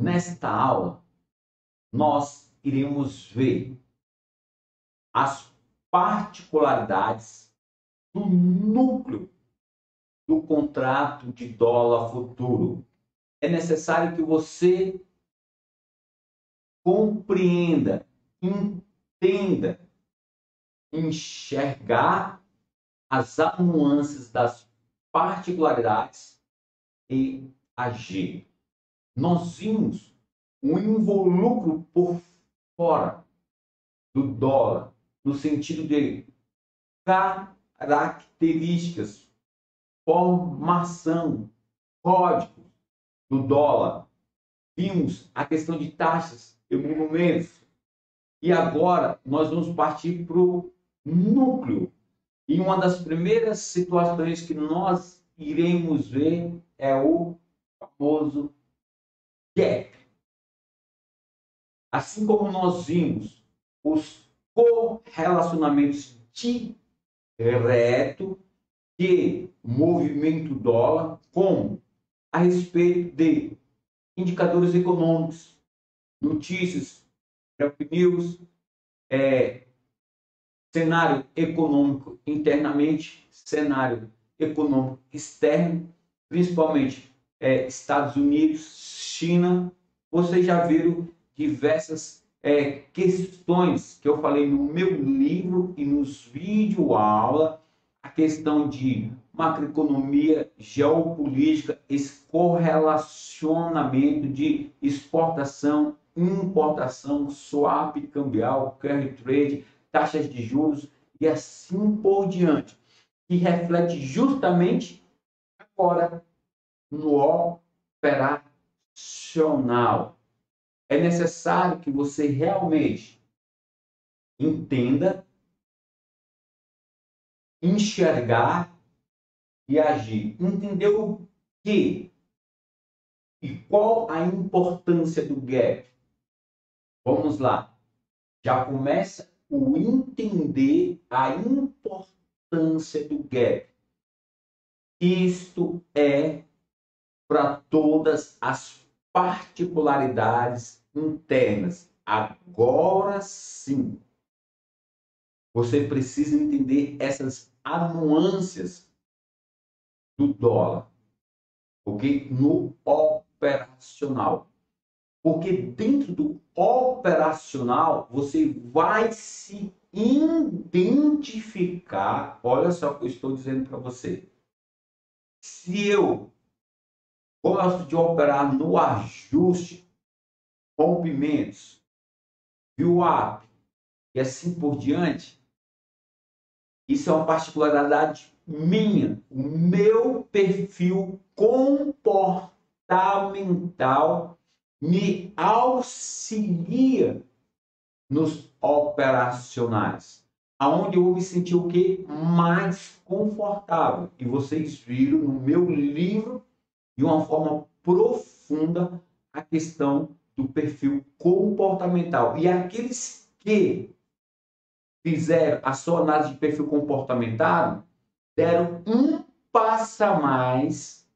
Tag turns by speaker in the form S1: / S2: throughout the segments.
S1: Nesta aula, nós iremos ver as particularidades do núcleo do contrato de dólar futuro. É necessário que você compreenda, entenda, enxergar as nuances das particularidades e agir. Nós vimos um involucro por fora do dólar, no sentido de características, formação, código do dólar. Vimos a questão de taxas e movimentos. E agora nós vamos partir para o núcleo. E uma das primeiras situações que nós iremos ver é o famoso gap. Assim como nós vimos os correlacionamentos direto de movimento dólar com a respeito de indicadores econômicos, notícias, news, cenário econômico internamente, cenário econômico externo, principalmente Estados Unidos, China. Vocês já viram diversas questões que eu falei no meu livro e nos vídeos aula, a questão de macroeconomia, geopolítica, esse correlacionamento de exportação, importação, swap cambial, carry trade, taxas de juros e assim por diante, que reflete justamente agora no operacional. É necessário que você realmente entenda, enxergar e agir. Entender o que e qual a importância do gap. Vamos lá. Já começa o entender a importância do gap. Isto é para todas as particularidades internas. Agora sim, você precisa entender essas nuances do dólar, ok? No operacional. Porque dentro do operacional, você vai se identificar. Olha só o que eu estou dizendo para você. Se eu gosto de operar no ajuste, rompimentos, VWAP e assim por diante, isso é uma particularidade minha. O meu perfil comportamental me auxilia nos operacionais, aonde eu vou me sentir o quê? Mais confortável. E vocês viram no meu livro de uma forma profunda a questão do perfil comportamental. E aqueles que fizeram a sua análise de perfil comportamental deram um passo a mais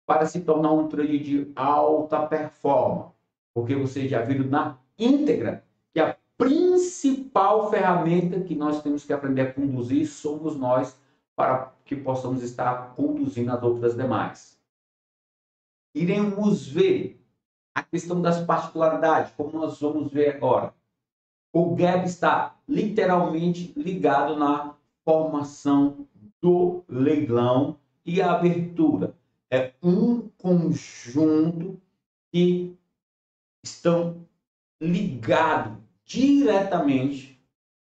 S1: para se tornar um trader de alta performance. Porque vocês já viram na íntegra que a principal ferramenta que nós temos que aprender a conduzir somos nós, para que possamos estar conduzindo as outras demais. Iremos ver a questão das particularidades, como nós vamos ver agora. O gap está literalmente ligado na formação do leilão e a abertura. É um conjunto que estão ligados diretamente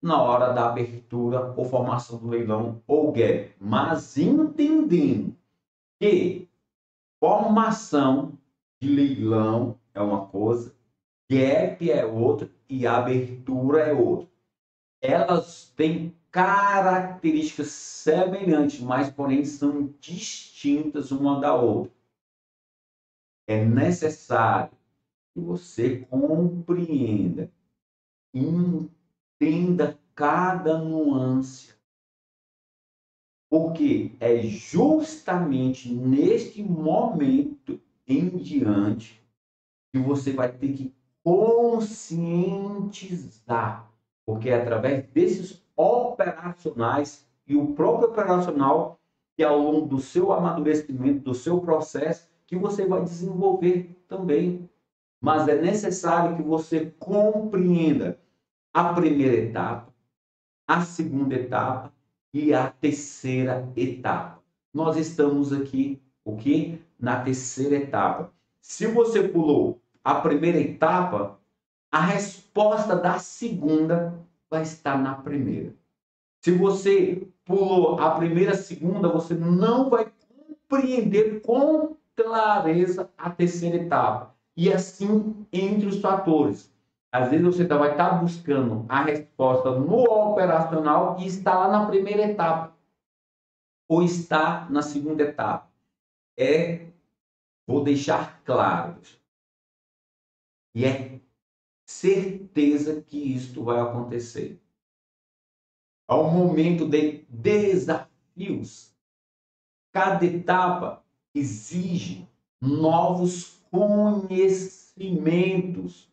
S1: na hora da abertura ou formação do leilão ou gap. Mas entendendo que formação de leilão é uma coisa, gap é outra e abertura é outra. Elas têm características semelhantes, mas porém são distintas uma da outra. É necessário que você compreenda, entenda cada nuance, porque é justamente neste momento em diante que você vai ter que conscientizar, porque é através desses operacionais e o próprio operacional que ao longo do seu amadurecimento, do seu processo, que você vai desenvolver também. Mas é necessário que você compreenda a primeira etapa, a segunda etapa e a terceira etapa. Nós estamos aqui, o quê? Na terceira etapa. Se você pulou a primeira etapa, a resposta da segunda vai estar na primeira. Se você pulou a primeira, a segunda, você não vai compreender com clareza a terceira etapa. E assim, entre os fatores. Às vezes você vai estar buscando a resposta no operacional e está lá na primeira etapa. Ou está na segunda etapa. Vou deixar claro. E é certeza que isto vai acontecer. Ao momento de desafios, cada etapa exige novos conhecimentos,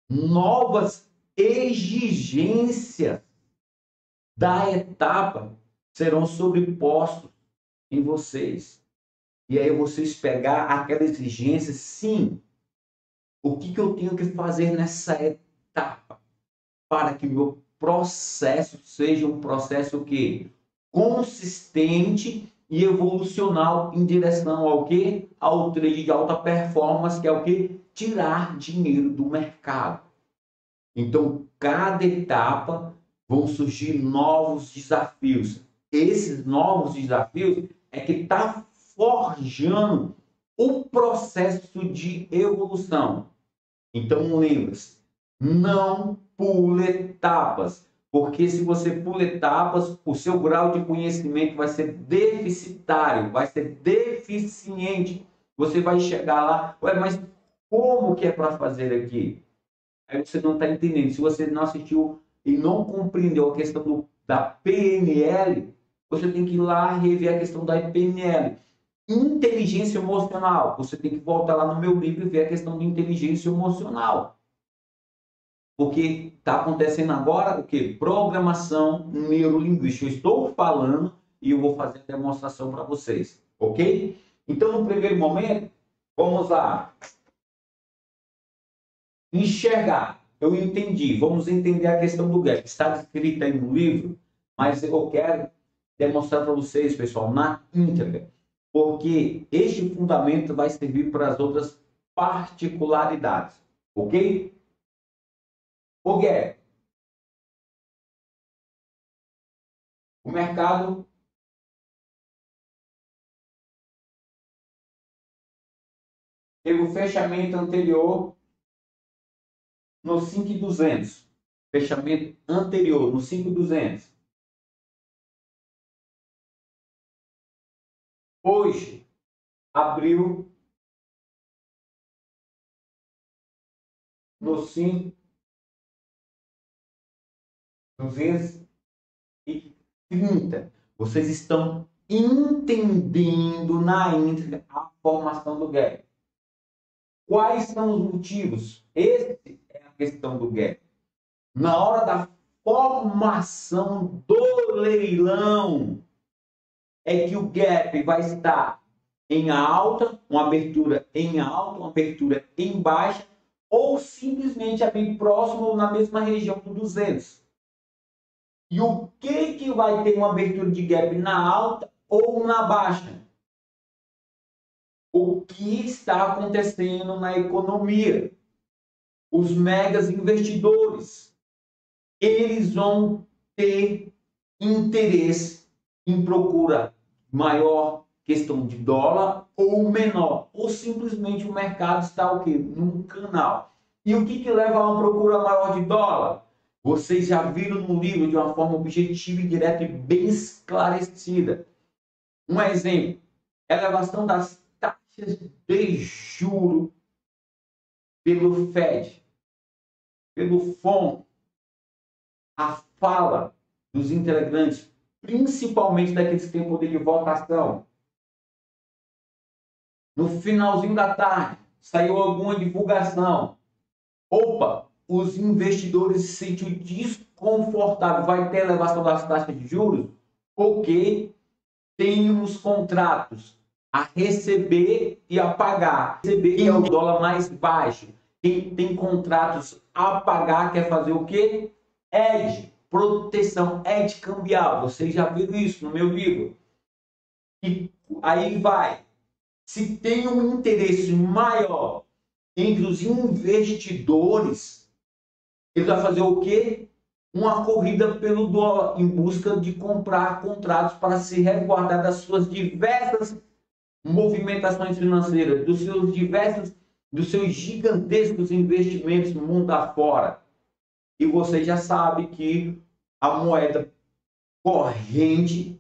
S1: novas exigências da etapa serão sobrepostos em vocês. E aí vocês pegar aquela exigência, sim, o que eu tenho que fazer nessa etapa para que meu processo seja um processo o quê? Consistente e evolucional em direção ao quê? Ao trade de alta performance, que é o quê? Tirar dinheiro do mercado. Então, cada etapa vão surgir novos desafios. Esses novos desafios é que está forjando o processo de evolução. Então, lembre-se, não pule etapas, porque se você pula etapas, o seu grau de conhecimento vai ser deficitário, vai ser deficiente. Você vai chegar lá, ué, mas como que é para fazer aqui? Aí você não está entendendo. Se você não assistiu e não compreendeu a questão da PNL, você tem que ir lá rever a questão da PNL. Inteligência emocional. Você tem que voltar lá no meu livro e ver a questão de inteligência emocional. Porque está acontecendo agora o quê? Programação neurolinguística. Eu estou falando e eu vou fazer a demonstração para vocês. Ok? Então, no primeiro momento, vamos lá. Enxergar. Eu entendi. Vamos entender a questão do gap. Está escrita aí no livro, mas eu quero demonstrar para vocês, pessoal, na íntegra. Porque este fundamento vai servir para as outras particularidades. Ok? O gap. O mercado teve o fechamento anterior no 5.200. Fechamento anterior no 5.200. Hoje, abriu no 5.230. Vocês estão entendendo na íntegra a formação do gap. Quais são os motivos? Essa é a questão do gap. Na hora da formação do leilão, é que o gap vai estar em alta, uma abertura em alta, uma abertura em baixa, ou simplesmente abrir próximo ou na mesma região do 200. E o que vai ter uma abertura de gap na alta ou na baixa? O que está acontecendo na economia? Os megas investidores, eles vão ter interesse em procurar maior questão de dólar ou menor, ou simplesmente o mercado está o quê? Num canal. E o que leva a uma procura maior de dólar? Vocês já viram no livro de uma forma objetiva e direta e bem esclarecida. Um exemplo, elevação das taxas de juros pelo Fed, pelo FONC, a fala dos integrantes, principalmente daqueles que têm poder de votação. No finalzinho da tarde, saiu alguma divulgação. Opa, os investidores se sentem desconfortáveis, vai ter elevação das taxas de juros? Ok, temos contratos a receber e a pagar. Receber que é o dólar mais baixo. Quem tem contratos a pagar quer fazer o quê? Hedge, proteção, hedge cambial. Vocês já viram isso no meu livro. E aí vai. Se tem um interesse maior entre os investidores, ele vai fazer o quê? Uma corrida pelo dólar em busca de comprar contratos para se resguardar das suas diversas movimentações financeiras, dos seus gigantescos investimentos no mundo afora. E você já sabe que a moeda corrente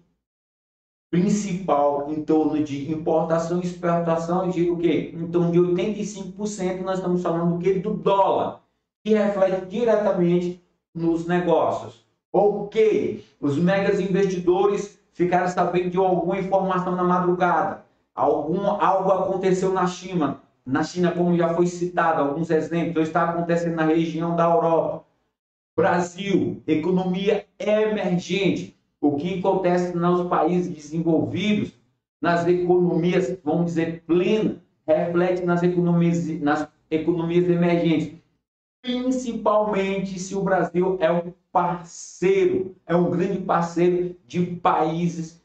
S1: principal em torno de importação e exportação gira o quê? Em torno de 85%, nós estamos falando do quê? Do dólar, que reflete diretamente nos negócios. Ok, os megas investidores ficaram sabendo de alguma informação na madrugada. Algo aconteceu na China, como já foi citado, alguns exemplos, ou está acontecendo na região da Europa. Brasil, economia emergente. O que acontece nos países desenvolvidos, nas economias, vamos dizer, plenas, reflete nas economias emergentes. Principalmente se o Brasil é um parceiro, é um grande parceiro de países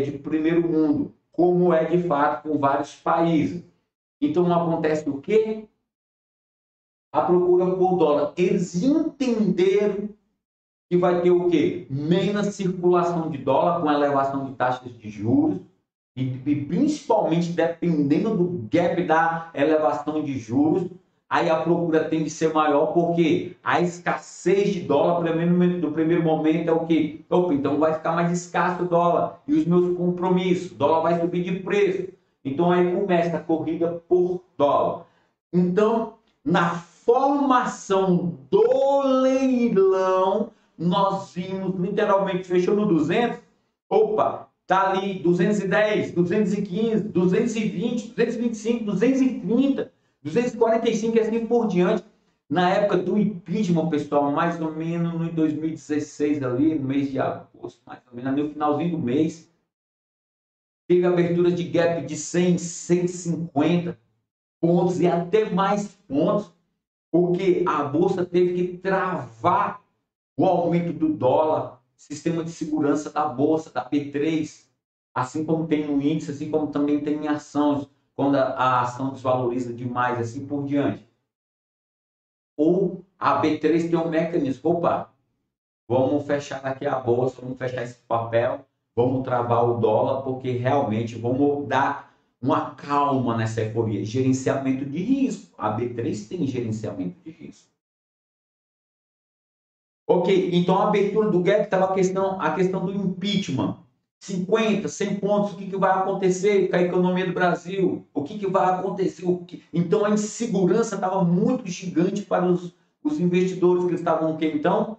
S1: de primeiro mundo, como é de fato com vários países. Então acontece o quê? A procura por dólar. Eles entenderam que vai ter o quê? Menos circulação de dólar com elevação de taxas de juros e principalmente dependendo do gap da elevação de juros, aí a procura tem de ser maior porque a escassez de dólar no primeiro momento é o quê? Opa, então vai ficar mais escasso o dólar e os meus compromissos, o dólar vai subir de preço. Então aí começa a corrida por dólar. Então, na formação do leilão, nós vimos literalmente fechando 200, opa, tá ali 210, 215, 220, 225, 230, 245 e assim por diante. Na época do impeachment, pessoal, mais ou menos no 2016 ali, no mês de agosto, mais ou menos, no finalzinho do mês, teve abertura de gap de 100, 150 pontos e até mais pontos, porque a bolsa teve que travar o aumento do dólar, sistema de segurança da bolsa, da B3, assim como tem no índice, assim como também tem em ações, quando a ação desvaloriza demais, assim por diante. Ou a B3 tem um mecanismo, opa, vamos fechar aqui a bolsa, vamos fechar esse papel, vamos travar o dólar, porque realmente vamos dar uma calma nessa euforia. Gerenciamento de risco. A B3 tem gerenciamento de risco. Ok, então a abertura do gap estava a questão do impeachment. 50, 100 pontos, o que vai acontecer com a economia do Brasil? O que vai acontecer? Então a insegurança estava muito gigante para os investidores que estavam então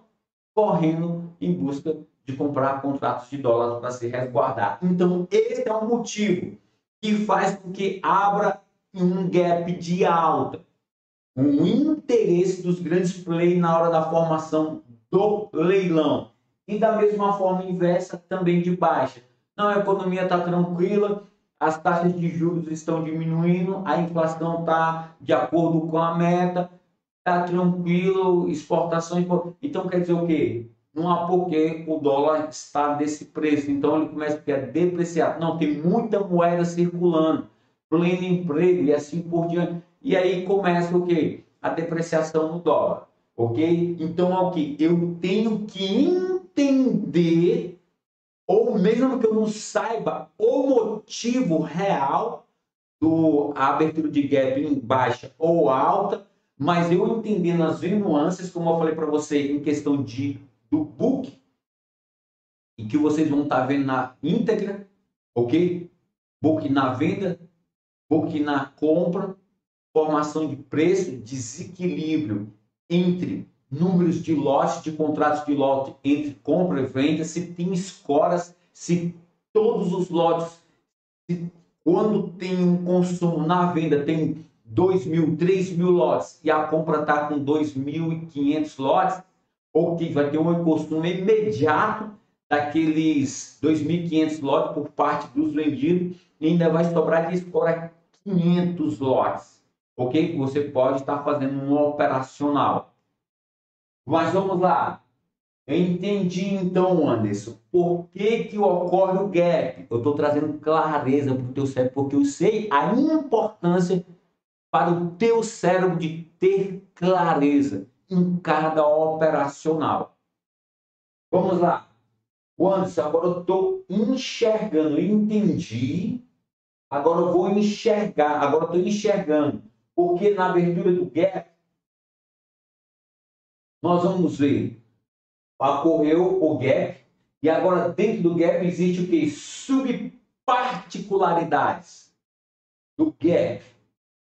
S1: correndo em busca de comprar contratos de dólares para se resguardar. Então esse é o motivo que faz com que abra um gap de alta. Um interesse dos grandes players na hora da formação do leilão. E da mesma forma inversa também de baixa. Não, a economia está tranquila, as taxas de juros estão diminuindo, a inflação está de acordo com a meta, está tranquilo, exportações. Então quer dizer o quê? Não há porquê o dólar está desse preço. Então ele começa a depreciar. Não, tem muita moeda circulando, pleno emprego e assim por diante. E aí começa o quê? A depreciação no dólar. Ok? Então é o que? Eu tenho que entender, ou mesmo que eu não saiba o motivo real da abertura de gap em baixa ou alta, mas eu entendendo as nuances, como eu falei para você, em questão do book, e que vocês vão estar vendo na íntegra, ok? Book na venda, book na compra, formação de preço, desequilíbrio entre números de lotes, de contratos de lote entre compra e venda, se tem escoras, se todos os lotes, quando tem um consumo na venda, tem 2.000, 3.000 lotes e a compra está com 2.500 lotes, ok, vai ter um consumo imediato daqueles 2.500 lotes por parte dos vendidos e ainda vai sobrar de explorar 500 lotes, ok? Você pode estar fazendo um operacional. Mas vamos lá. Eu entendi então, Anderson, por que ocorre o gap? Eu estou trazendo clareza para o teu cérebro, porque eu sei a importância para o teu cérebro de ter clareza em cada operacional. Vamos lá. Anderson, agora eu estou enxergando, eu entendi, agora eu vou enxergar, agora eu estou enxergando, porque na abertura do gap, nós vamos ver, ocorreu o gap, e agora dentro do gap existe o que? Subparticularidades do gap,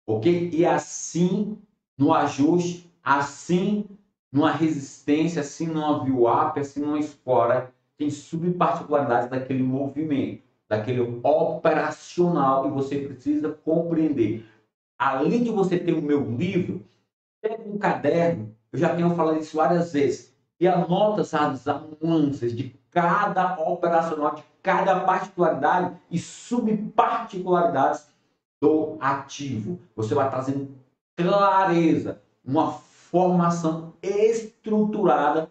S1: ok? E assim no ajuste, assim numa resistência, assim numa VWAP, assim numa escora, tem subparticularidades daquele movimento, daquele operacional que você precisa compreender. Além de você ter o meu livro, pega um caderno, eu já tenho falado isso várias vezes, e anota as nuances de cada operacional, de cada particularidade e subparticularidades do ativo. Você vai trazendo clareza, uma formação estruturada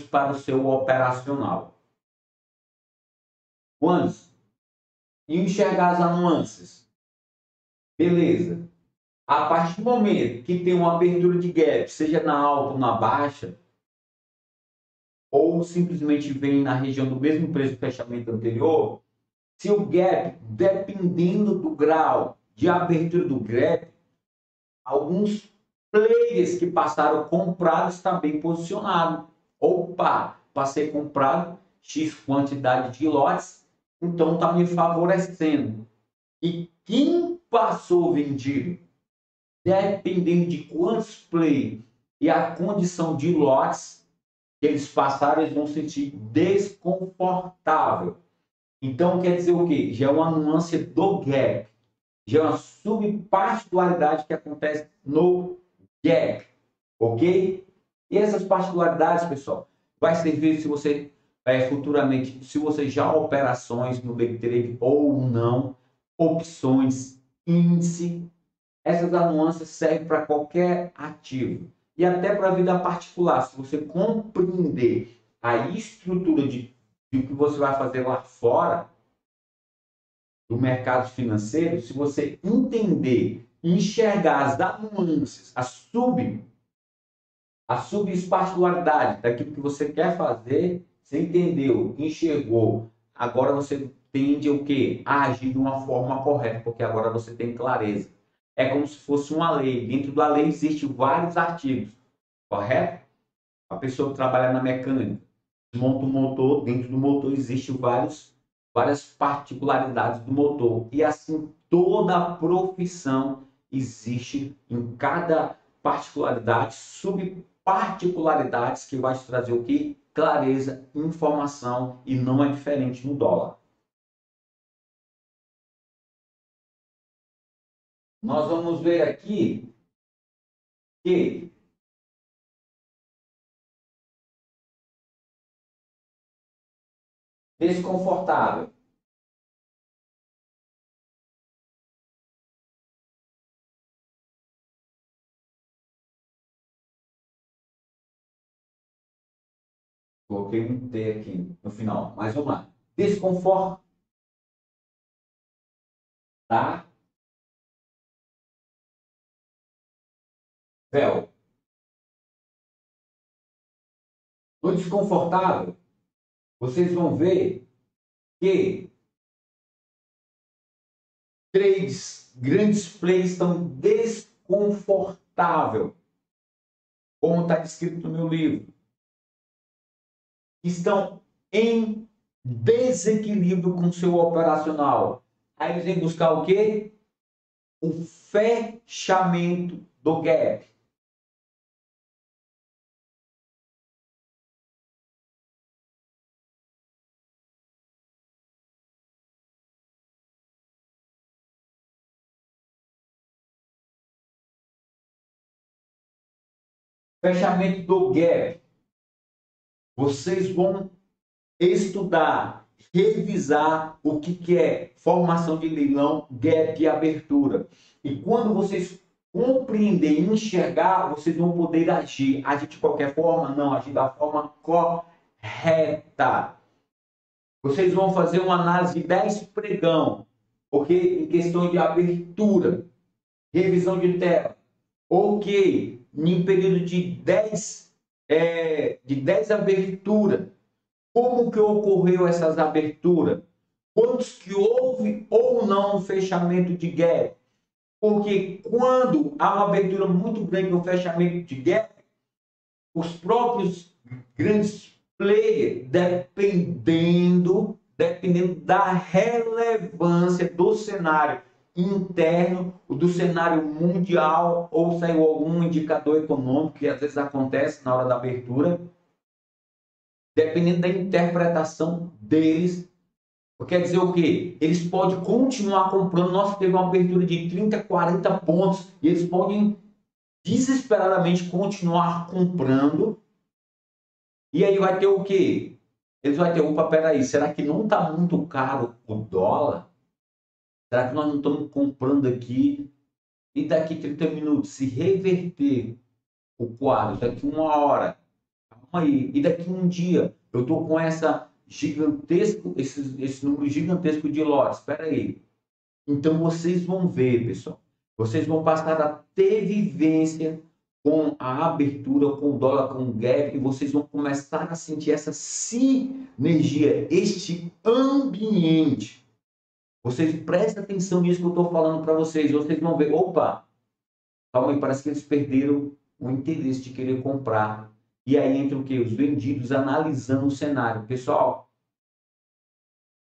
S1: para o seu operacional. Quando enxergar as nuances, beleza. A partir do momento que tem uma abertura de gap, seja na alta ou na baixa, ou simplesmente vem na região do mesmo preço do fechamento anterior, se o gap, dependendo do grau de abertura do gap, alguns players que passaram comprados está bem posicionado. Opa, passei comprado X quantidade de lotes, então está me favorecendo. E quem passou vendido, dependendo de quantos play e a condição de lotes que eles passaram, eles vão se sentir desconfortável. Então quer dizer o quê? Já é uma nuance do gap, já é uma subparticularidade que acontece no gap, ok? E essas particularidades, pessoal, vai servir se você futuramente, se você já operações no day trade ou não, opções, índice, essas nuances servem para qualquer ativo e até para a vida particular. Se você compreender a estrutura de o que você vai fazer lá fora do mercado financeiro, se você entender, enxergar as nuances, as subparticularidades daquilo que você quer fazer, você entendeu, enxergou, agora você tende o quê? A agir de uma forma correta, porque agora você tem clareza. É como se fosse uma lei. Dentro da lei existem vários artigos, correto? A pessoa que trabalha na mecânica, monta um motor, dentro do motor existem várias particularidades do motor. E assim, toda a profissão existe em cada particularidade, subparticularidades que vai te trazer o que? Clareza, informação, e não é diferente no dólar. Nós vamos ver aqui que desconfortável. Coloquei um T aqui no final, mas vamos lá. Desconfortável. No desconfortável, vocês vão ver que grandes players estão desconfortáveis, como está descrito no meu livro. Estão em desequilíbrio com o seu operacional. Aí eles vêm buscar o quê? O fechamento do gap. Fechamento do gap. Vocês vão estudar, revisar o que é formação de leilão, gap e abertura. E quando vocês compreender e enxergar, vocês vão poder agir. Agir de qualquer forma? Não, agir da forma correta. Vocês vão fazer uma análise de 10 pregão, porque em questão de abertura, revisão de tela, ok, em período de 10 aberturas, como que ocorreu essas aberturas? Quantos que houve ou não um fechamento de gap? Porque quando há uma abertura muito grande no fechamento de gap, os próprios grandes players, dependendo da relevância do cenário interno, do cenário mundial, ou saiu algum indicador econômico, que às vezes acontece na hora da abertura, dependendo da interpretação deles, quer dizer o quê? Eles podem continuar comprando. Nossa, teve uma abertura de 30, 40 pontos, e eles podem desesperadamente continuar comprando. E aí vai ter o quê? Eles vão ter, opa, peraí, será que não está muito caro o dólar? Será que nós não estamos comprando aqui? E daqui 30 minutos, se reverter o quadro, daqui 1 hora, calma aí, e daqui um dia, eu estou com esse número gigantesco de lotes, espera aí. Então vocês vão ver, pessoal, vocês vão passar a ter vivência com a abertura, com o dólar, com o gap, e vocês vão começar a sentir essa sinergia, este ambiente. Vocês prestem atenção nisso que eu estou falando para vocês. Vocês vão ver, opa, calma aí, parece que eles perderam o interesse de querer comprar. E aí entra o quê? Os vendidos analisando o cenário. Pessoal,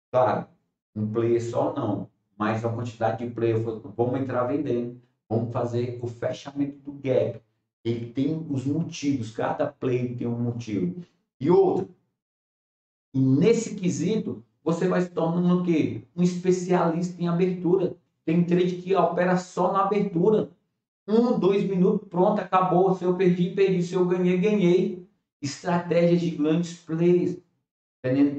S1: claro, um player só não, mas a quantidade de player, vamos entrar vendendo, vamos fazer o fechamento do gap. Ele tem os motivos, cada player tem um motivo. E outro, e nesse quesito, você vai se tornando o quê? Um especialista em abertura. Tem trade que opera só na abertura. 1, 2 minutos, pronto, acabou. Se eu perdi, perdi. Se eu ganhei, ganhei. Estratégias de grandes players.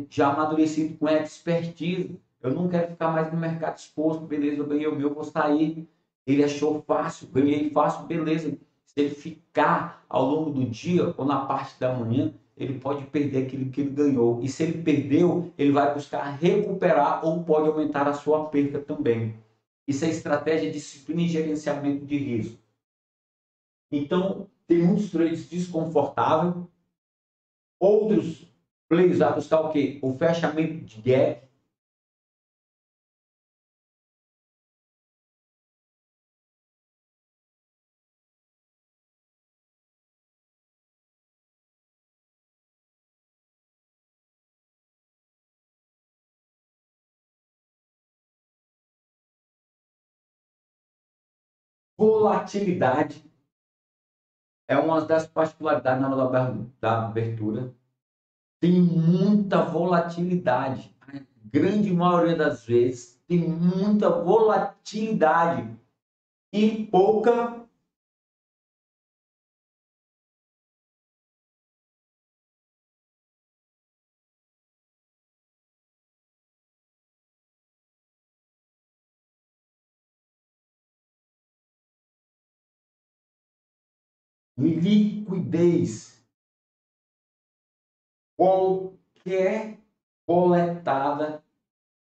S1: Já amadurecido com expertise. Eu não quero ficar mais no mercado exposto. Beleza, eu ganhei o meu, vou sair. Ele achou fácil, ganhei fácil, beleza. Se ele ficar ao longo do dia ou na parte da manhã, ele pode perder aquilo que ele ganhou. E se ele perdeu, ele vai buscar recuperar ou pode aumentar a sua perda também. Isso é estratégia, disciplina e gerenciamento de risco. Então, tem muitos trades desconfortáveis. Outros players vão buscar o quê? O fechamento de gap. Volatilidade é uma das particularidades na hora da abertura. Tem muita volatilidade. A grande maioria das vezes tem muita volatilidade e pouca liquidez. Qualquer coletada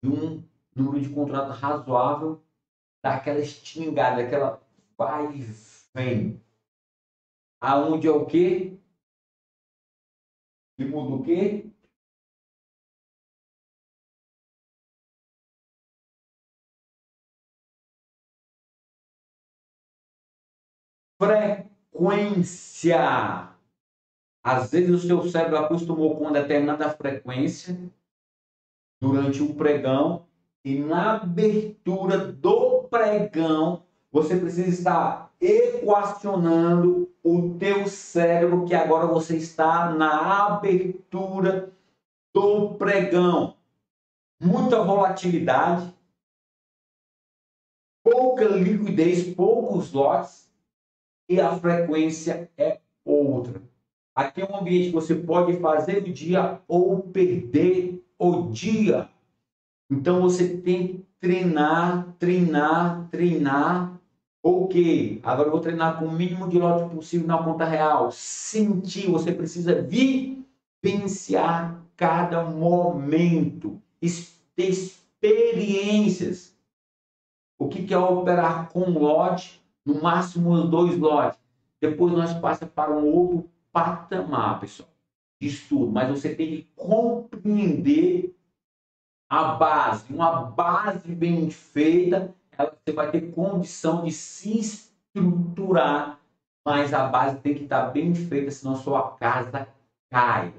S1: de um número de contrato razoável dá aquela estingada, aquela vai e vem. Aonde é o quê? E muda o quê? Frequência. Às vezes o seu cérebro acostumou com uma determinada frequência durante o pregão e na abertura do pregão você precisa estar equacionando o teu cérebro que agora você está na abertura do pregão. Muita volatilidade, pouca liquidez, poucos lotes e a frequência é outra. Aqui é um ambiente que você pode fazer o dia ou perder o dia. Então você tem que treinar, treinar, treinar. Ok, agora eu vou treinar com o mínimo de lote possível na conta real. Sentir, você precisa vivenciar cada momento, ter experiências. O que é operar com lote? No máximo 2 lotes. Depois nós passamos para um outro patamar, pessoal, de estudo. Mas você tem que compreender a base. Uma base bem feita, você vai ter condição de se estruturar. Mas a base tem que estar bem feita, senão sua casa cai.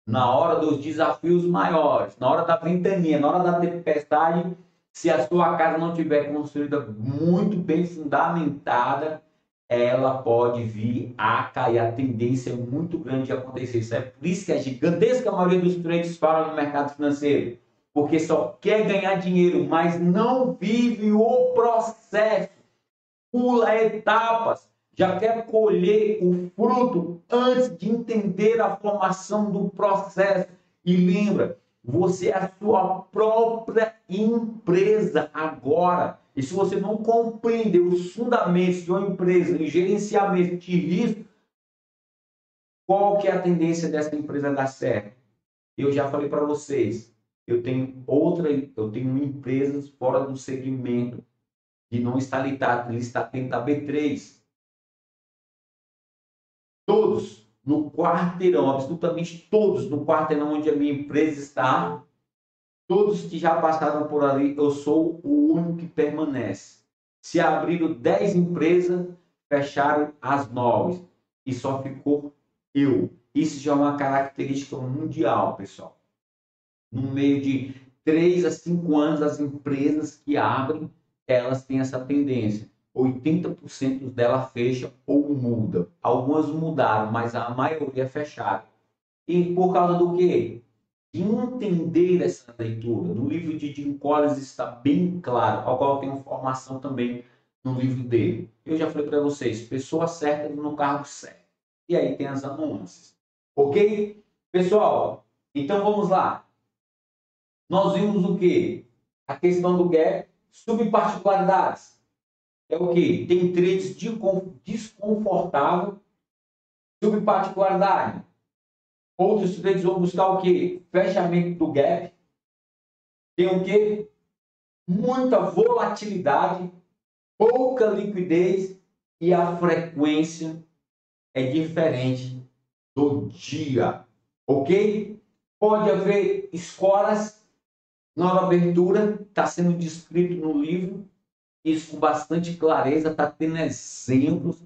S1: Na hora dos desafios maiores, na hora da ventania, na hora da tempestade, se a sua casa não tiver construída muito bem fundamentada, ela pode vir a cair. A tendência é muito grande de acontecer isso. É por isso que a gigantesca maioria dos traders falam no mercado financeiro. Porque só quer ganhar dinheiro, mas não vive o processo. Pula etapas. Já quer colher o fruto antes de entender a formação do processo. E lembra, você é a sua própria empresa agora. E se você não compreender os fundamentos de uma empresa e gerenciamento de risco, qual que é a tendência dessa empresa dar certo? Eu já falei para vocês, eu tenho empresas fora do segmento de não estar listado dentro da B3. Todos no quarteirão, absolutamente todos no quarteirão onde a minha empresa está, todos que já passaram por ali, eu sou o único que permanece. Se abriram 10 empresas, fecharam as 9 e só ficou eu. Isso já é uma característica mundial, pessoal. No meio de 3 a 5 anos, as empresas que abrem, elas têm essa tendência. 80% dela fecha ou muda. Algumas mudaram, mas a maioria fecharam. E por causa do quê? De entender essa leitura. No livro de Jim Collins está bem claro, ao qual eu tenho formação também no livro dele. Eu já falei para vocês, pessoa certa no cargo certo. E aí tem as nuances. Ok? Pessoal, então vamos lá. Nós vimos o quê? A questão do gap, subparticularidades. É o quê? Tem trades desconfortável, subparticularidade. Outros trades vão buscar o quê? Fechamento do gap. Tem o quê? Muita volatilidade, pouca liquidez e a frequência é diferente do dia. Ok? Pode haver escolas na abertura, está sendo descrito no livro, isso com bastante clareza, está tendo exemplos,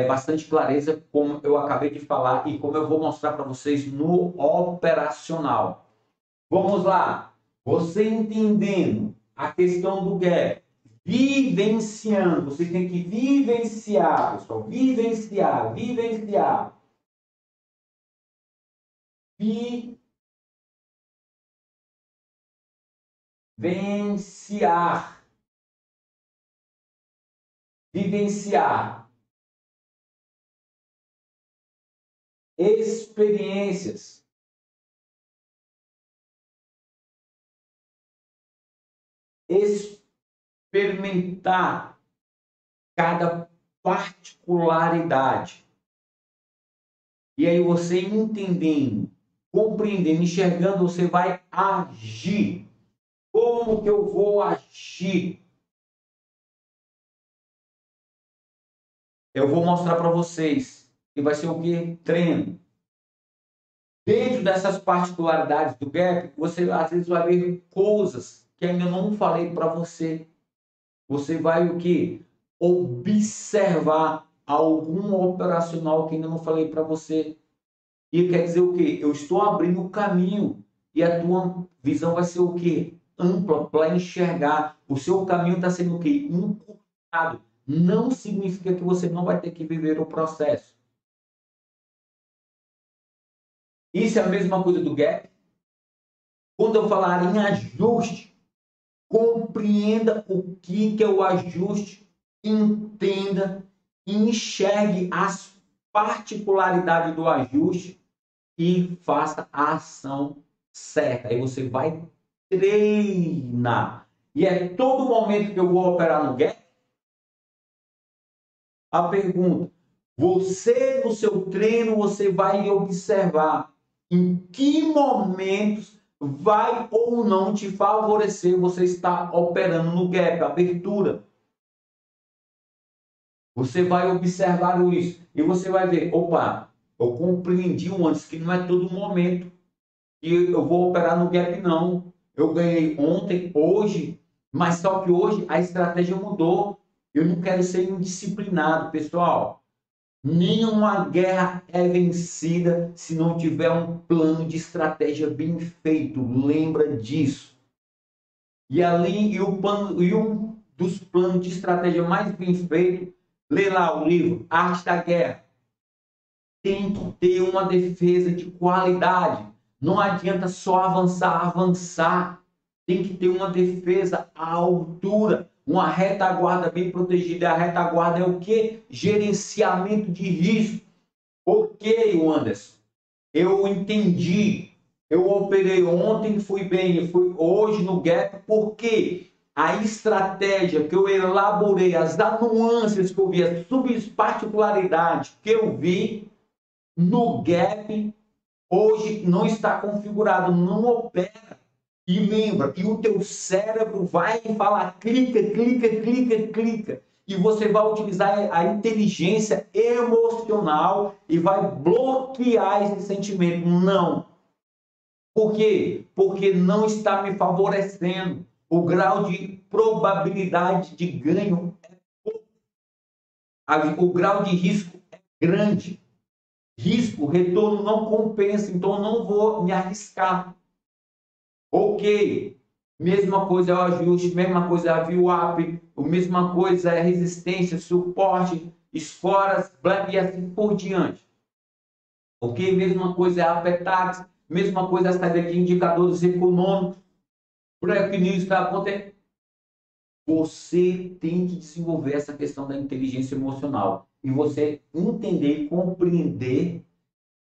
S1: bastante clareza, como eu acabei de falar e como eu vou mostrar para vocês no operacional. Vamos lá, você entendendo a questão do gap, vivenciando, você tem que vivenciar, pessoal, vivenciar. Vivenciar experiências, experimentar cada particularidade. E aí você entendendo, compreendendo, enxergando, você vai agir. Como que eu vou agir? Eu vou mostrar para vocês. E vai ser o quê? Treino. Dentro dessas particularidades do gap, você às vezes vai ver coisas que ainda não falei para você. Você vai o quê? Observar algum operacional que ainda não falei para você. E quer dizer o quê? Eu estou abrindo o caminho. E a tua visão vai ser o quê? Ampla para enxergar. O seu caminho está sendo o quê? Encurtado. Não significa que você não vai ter que viver o processo. Isso é a mesma coisa do gap. Quando eu falar em ajuste, compreenda o que é o ajuste, entenda, enxergue as particularidade do ajuste e faça a ação certa. Aí você vai treinar. E é todo momento que eu vou operar no gap? A pergunta, você no seu treino, você vai observar em que momentos vai ou não te favorecer você estar operando no gap, abertura. Você vai observar isso e você vai ver, opa, eu compreendi antes que não é todo momento que eu vou operar no gap, não. Eu ganhei ontem, hoje, mas só que hoje a estratégia mudou. Eu não quero ser indisciplinado, pessoal. Nenhuma guerra é vencida se não tiver um plano de estratégia bem feito. Lembra disso. E um dos planos de estratégia mais bem feito, lê lá o livro Arte da Guerra. Tem que ter uma defesa de qualidade. Não adianta só avançar. Tem que ter uma defesa à altura, uma retaguarda bem protegida. A retaguarda é o quê? Gerenciamento de risco. Ok, Anderson, eu entendi. Eu operei ontem, fui bem, fui hoje no gap, porque a estratégia que eu elaborei, as nuances que eu vi, as subparticularidades que eu vi no gap, hoje não está configurado, não opera. E lembra, e o teu cérebro vai falar clica, clica, clica, clica. E você vai utilizar a inteligência emocional e vai bloquear esse sentimento. Não. Por quê? Porque não está me favorecendo. O grau de probabilidade de ganho é pouco. O grau de risco é grande. Risco, retorno não compensa, então eu não vou me arriscar. Ok, mesma coisa é o ajuste, mesma coisa é a VWAP, a mesma coisa é resistência, suporte, escoras, e assim por diante. Ok, mesma coisa é a PETAX, mesma coisa é a saída de indicadores econômicos, break news está acontecendo. Você tem que desenvolver essa questão da inteligência emocional e você entender e compreender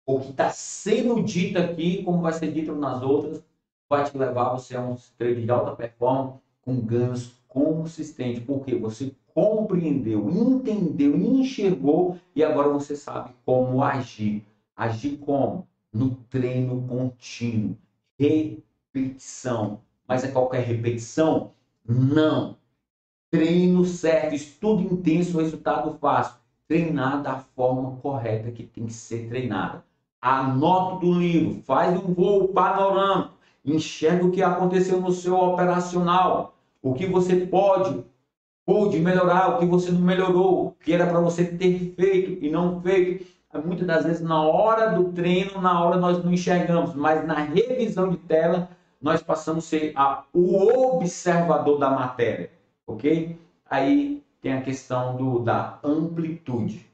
S1: o que está sendo dito aqui, como vai ser dito nas outras, vai te levar você a um trade de alta performance com ganhos consistentes, porque você compreendeu, entendeu, enxergou e agora você sabe como agir. Agir como? No treino contínuo, repetição. Mas é qualquer repetição? Não. Treino certo, estudo intenso, resultado fácil. Treinar da forma correta que tem que ser treinada. Anota do livro, faz um voo panorâmico, enxerga o que aconteceu no seu operacional, o que você pode melhorar, o que você não melhorou, o que era para você ter feito e não feito. Muitas das vezes, na hora do treino, na hora nós não enxergamos, mas na revisão de tela, nós passamos a ser o observador da matéria, ok? Aí tem a questão da amplitude,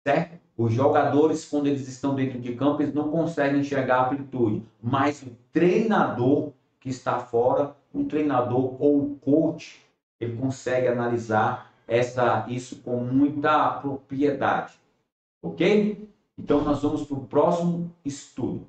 S1: certo? Os jogadores, quando eles estão dentro de campo, eles não conseguem enxergar a amplitude, mas o treinador que está fora, um treinador ou o coach, ele consegue analisar isso com muita propriedade, ok? Então nós vamos para o próximo estudo.